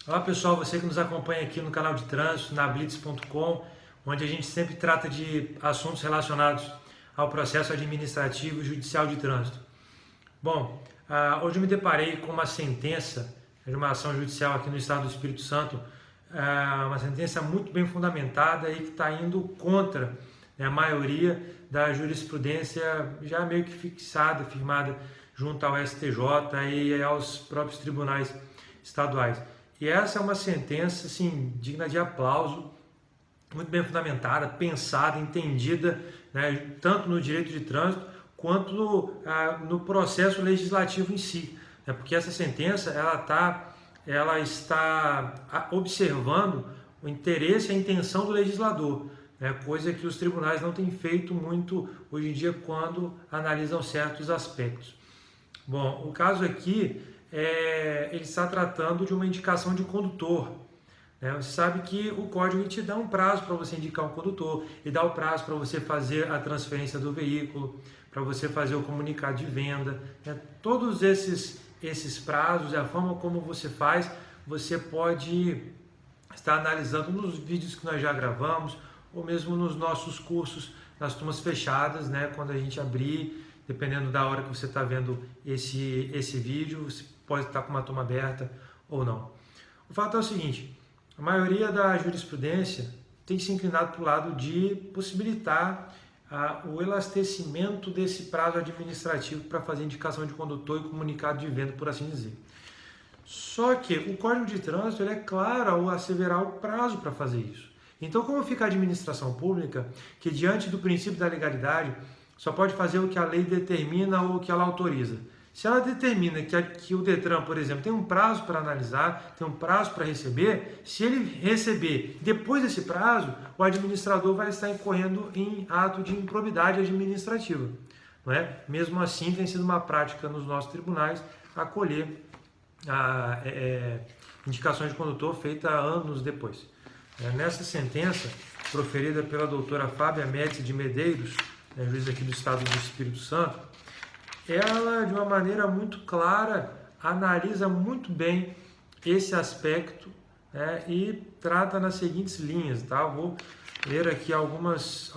Olá pessoal, você que nos acompanha aqui no canal de trânsito, na blitz.com, onde a gente sempre trata de assuntos relacionados ao processo administrativo e judicial de trânsito. Bom, hoje eu me deparei com uma sentença de uma ação judicial aqui no estado do Espírito Santo, uma sentença muito bem fundamentada e que está indo contra a maioria da jurisprudência já meio que fixada, firmada junto ao STJ e aos próprios tribunais estaduais. E essa é uma sentença assim, digna de aplauso, muito bem fundamentada, pensada, entendida, né, tanto no direito de trânsito quanto no processo legislativo em si. Né, porque essa sentença ela está observando o interesse e a intenção do legislador, né, coisa que os tribunais não têm feito muito hoje em dia quando analisam certos aspectos. Bom, o caso aqui ele está tratando de uma indicação de condutor. Né? Você sabe que o código te dá um prazo para você indicar um condutor, e dá o prazo para você fazer a transferência do veículo, para você fazer o comunicado de venda. Né? Todos esses prazos, a forma como você faz, você pode estar analisando nos vídeos que nós já gravamos, ou mesmo nos nossos cursos, nas turmas fechadas, né? Quando a gente abrir, dependendo da hora que você está vendo esse vídeo, você pode estar com uma turma aberta ou não. O fato é o seguinte, a maioria da jurisprudência tem se inclinado para o lado de possibilitar o elastecimento desse prazo administrativo para fazer indicação de condutor e comunicado de venda, por assim dizer. Só que o Código de Trânsito ele é claro ao asseverar o prazo para fazer isso. Então, como fica a administração pública, que diante do princípio da legalidade só pode fazer o que a lei determina ou o que ela autoriza? Se ela determina que o Detran, por exemplo, tem um prazo para analisar, tem um prazo para receber, se ele receber depois desse prazo, o administrador vai estar incorrendo em ato de improbidade administrativa. Não é? Mesmo assim, tem sido uma prática nos nossos tribunais acolher indicações de condutor feita anos depois. Nessa sentença, proferida pela doutora Fábia Médici de Medeiros, juiz aqui do estado do Espírito Santo, ela, de uma maneira muito clara, analisa muito bem esse aspecto, né, e trata nas seguintes linhas. Tá? Vou ler aqui alguns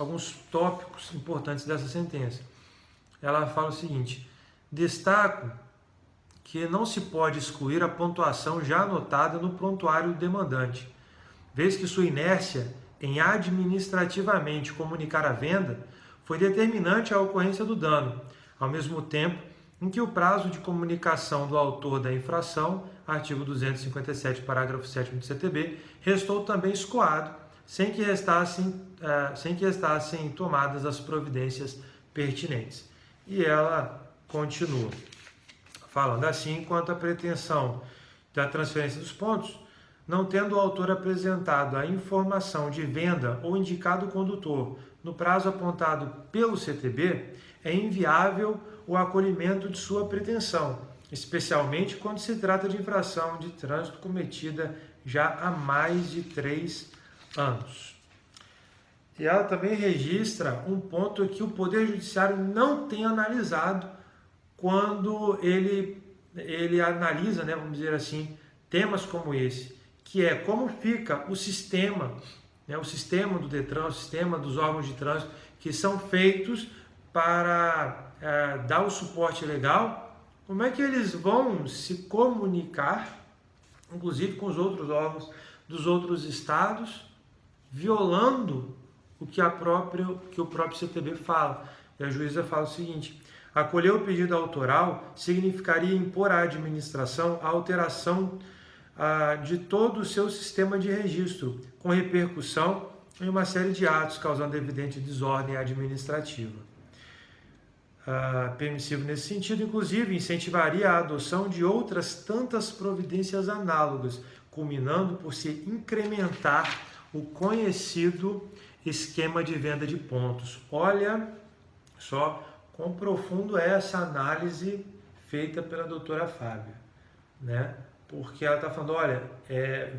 tópicos importantes dessa sentença. Ela fala o seguinte: destaco que não se pode excluir a pontuação já anotada no prontuário do demandante, vez que sua inércia em administrativamente comunicar a venda foi determinante à ocorrência do dano, ao mesmo tempo em que o prazo de comunicação do autor da infração, artigo 257, parágrafo 7º do CTB, restou também escoado, sem que restassem tomadas as providências pertinentes. E ela continua falando assim: quanto à pretensão da transferência dos pontos, não tendo o autor apresentado a informação de venda ou indicado o condutor no prazo apontado pelo CTB, é inviável o acolhimento de sua pretensão, especialmente quando se trata de infração de trânsito cometida já há mais de 3 anos. E ela também registra um ponto que o Poder Judiciário não tem analisado quando ele analisa, né, vamos dizer assim, temas como esse, que é como fica o sistema do Detran, o sistema dos órgãos de trânsito que são feitos para dar o suporte legal, como é que eles vão se comunicar, inclusive com os outros órgãos dos outros estados, violando o que o próprio CTB fala. E a juíza fala o seguinte: acolher o pedido autoral significaria impor à administração a alteração de todo o seu sistema de registro, com repercussão em uma série de atos, causando evidente desordem administrativa. Permissivo nesse sentido, inclusive, incentivaria a adoção de outras tantas providências análogas, culminando por se incrementar o conhecido esquema de venda de pontos. Olha só quão profundo é essa análise feita pela doutora Fábia, né? Porque ela está falando, olha,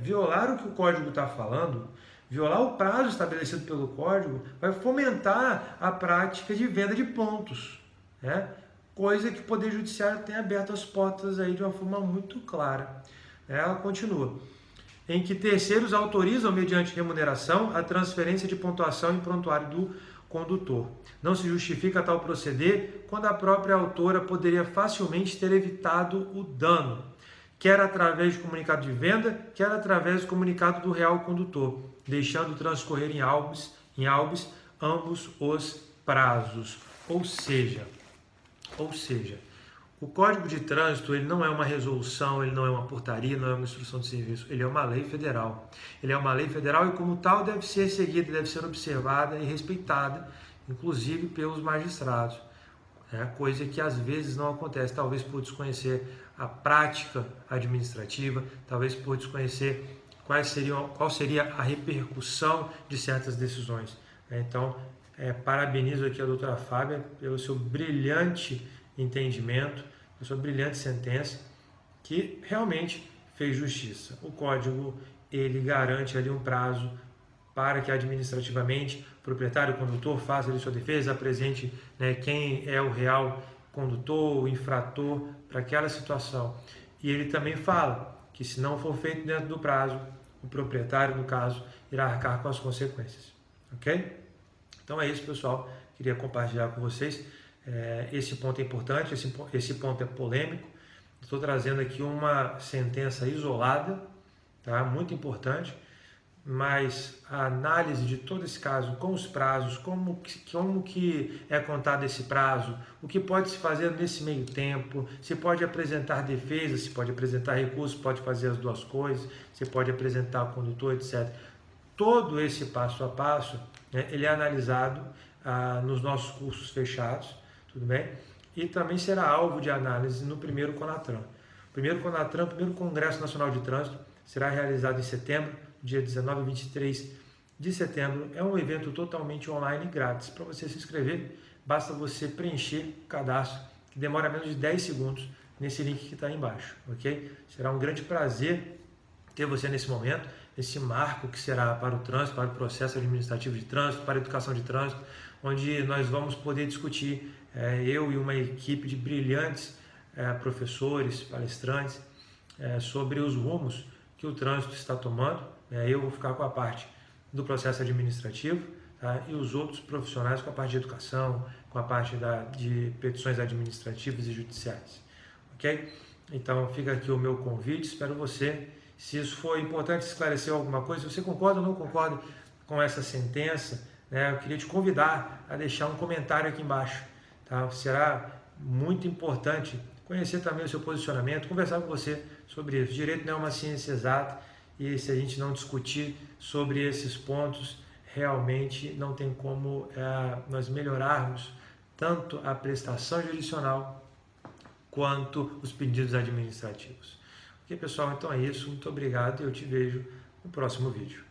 violar o que o código está falando, violar o prazo estabelecido pelo código, vai fomentar a prática de venda de pontos, né? Coisa que o Poder Judiciário tem aberto as portas aí de uma forma muito clara. Ela continua: em que terceiros autorizam, mediante remuneração, a transferência de pontuação em prontuário do condutor. Não se justifica tal proceder quando a própria autora poderia facilmente ter evitado o dano, quer através de comunicado de venda, quer através do comunicado do real condutor, deixando transcorrer em albis ambos os prazos. Ou seja, o Código de Trânsito ele não é uma resolução, ele não é uma portaria, não é uma instrução de serviço, ele é uma lei federal. Ele é uma lei federal e como tal deve ser seguida, deve ser observada e respeitada, inclusive pelos magistrados. Coisa que às vezes não acontece, talvez por desconhecer a prática administrativa, talvez por desconhecer qual seria a repercussão de certas decisões. Então, parabenizo aqui a doutora Fábia pelo seu brilhante entendimento, pela sua brilhante sentença, que realmente fez justiça. O código, ele garante ali um prazo para que administrativamente o proprietário, o condutor, faça ali sua defesa, apresente quem é o real condutor, o infrator para aquela situação. E ele também fala que se não for feito dentro do prazo, o proprietário, no caso, irá arcar com as consequências. Ok? Então é isso, pessoal. Queria compartilhar com vocês. Esse ponto é importante, esse ponto é polêmico. Estou trazendo aqui uma sentença isolada, tá? Muito importante, mas a análise de todo esse caso, com os prazos, como que é contado esse prazo, o que pode se fazer nesse meio tempo, se pode apresentar defesa, se pode apresentar recurso, pode fazer as duas coisas, se pode apresentar o condutor, etc. Todo esse passo a passo, ele é analisado nos nossos cursos fechados, tudo bem? E também será alvo de análise no primeiro CONATRAN. O primeiro CONATRAN, o primeiro Congresso Nacional de Trânsito, será realizado em setembro, dia 19 e 23 de setembro. É um evento totalmente online e grátis. Para você se inscrever, basta você preencher o cadastro, que demora menos de 10 segundos, nesse link que está aí embaixo, ok? Será um grande prazer ter você nesse momento, esse marco que será para o trânsito, para o processo administrativo de trânsito, para a educação de trânsito, onde nós vamos poder discutir, eu e uma equipe de brilhantes professores, palestrantes, sobre os rumos que o trânsito está tomando. Eu vou ficar com a parte do processo administrativo, tá? E os outros profissionais com a parte de educação, com a parte de petições administrativas e judiciais. Ok? Então fica aqui o meu convite, espero você. Se isso for importante esclarecer alguma coisa, se você concorda ou não concorda com essa sentença, eu queria te convidar a deixar um comentário aqui embaixo. Tá? Será muito importante conhecer também o seu posicionamento, conversar com você sobre isso. Direito não é uma ciência exata e se a gente não discutir sobre esses pontos, realmente não tem como nós melhorarmos tanto a prestação jurisdicional quanto os pedidos administrativos. Ok, pessoal? Então é isso. Muito obrigado e eu te vejo no próximo vídeo.